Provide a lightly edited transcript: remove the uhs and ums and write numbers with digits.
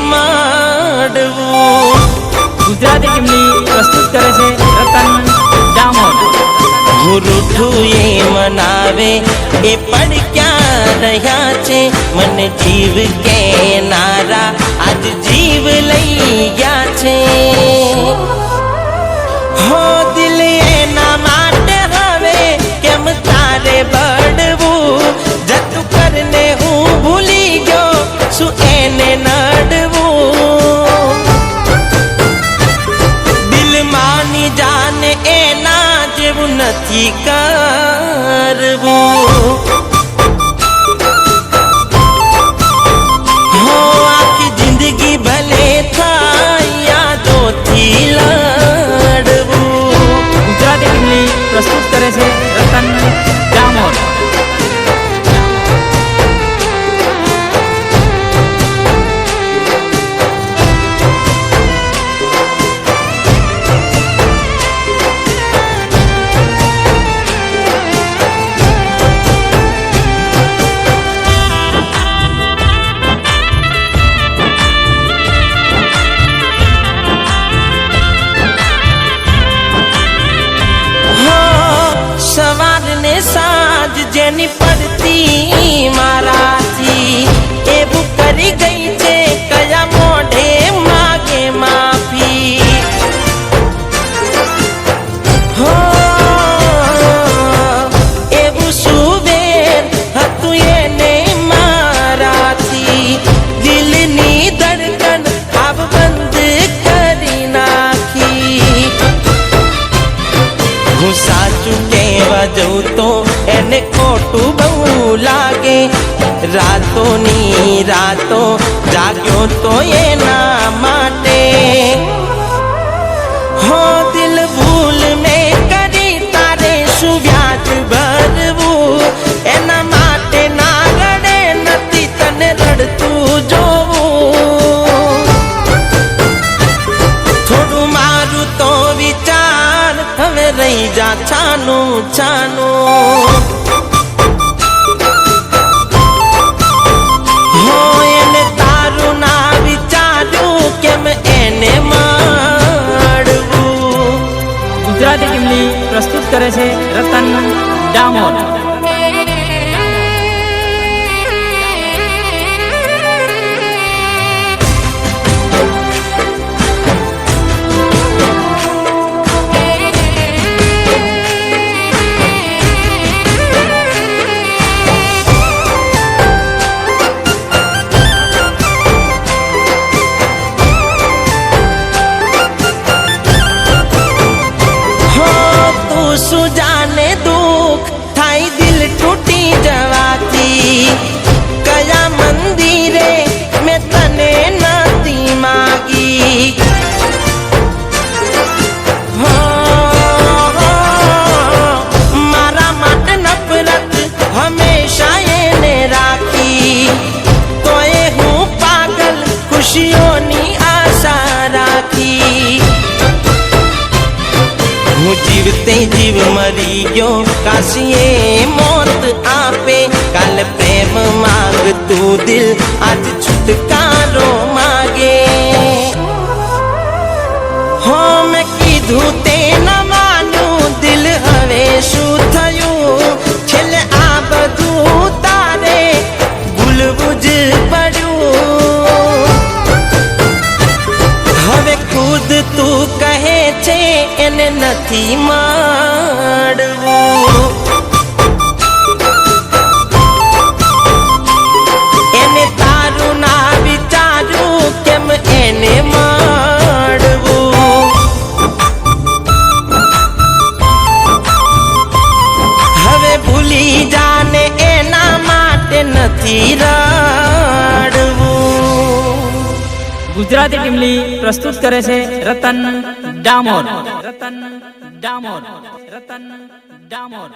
મળવું। ગુજરાતી ટીમની પ્રસ્તુત કરે છે રતન ડામોર। હું રૂઠું એ મનાવે એ પણ ક્યાં રહ્યા છે, મને જીવ કે નારા આજ જીવ લઈ ગયા છે। હો દિલ એના માટે હવે કેમ તારે બળવું, જતું કરને હું ભૂલી ગયો શું એને નડવું। દિલ માની જાને એના જેવું નથી કરવું। હો આખી જિંદગી ભલે થાય યાદોથી લડવું। ગુજરાતી ટીમની પ્રસ્તુત કરે છે રતન ડામોર। સાજ જેની પડતી મારાથી એવું કરી ગઈ છે, કયા મોઢે માગે માફી। હો એવું સુબેર હતું એને મારાથી, દિલની ધડકન આબ બંધ કરી નાખી। હું સાચું કહેવા જઉં તો એને ખોટું બહુ લાગે, રાતોની રાતો જાગ્યો તો એના માટે। હો દિલ ભૂલ મેં કરી તારે શું વ્યાજ ભરવું, એના માટે ના રડે નથી તને રડતું જોવું। થોડું મારું તો વિચાર હવે રહી જા છાનું છાનું। હો એને તારું ના વિચાર્યું કેમ એને મળવું। ગુજરાતી ટીમની પ્રસ્તુત કરે છે રતન ડામોર। શું જાને દુઃખ થાય દિલ તૂટી જવાથી, કયા મંદિરે મેં તને નથી માગી। મારા માટે નફરત હંમેશા એને રાખી, તોય હું પાગલ ખુશીઓની આશા રાખી। હું જીવતે જીવ મરી ગયો કાશીએ મોત આપે, કાલ પ્રેમ માંગતું દિલ આજ છુટકારો માગે। હો મેં કીધું તે ન માન્યું દિલ હવે શું થયું, છેલ્લે આ બધું તારે ભૂલવું જ પડ્યું। હવે ખુદ તું કહે છે એને નથી મળવું, એને તારું ના વિચાર્યું કેમ એને મળવું। હવે ભૂલી જાને એના માટે નથી રડવું। ગુજરાતી ટીમની પ્રસ્તુત કરે છે રતન ડામોર। રતન ડામોર। રતન ડામોર।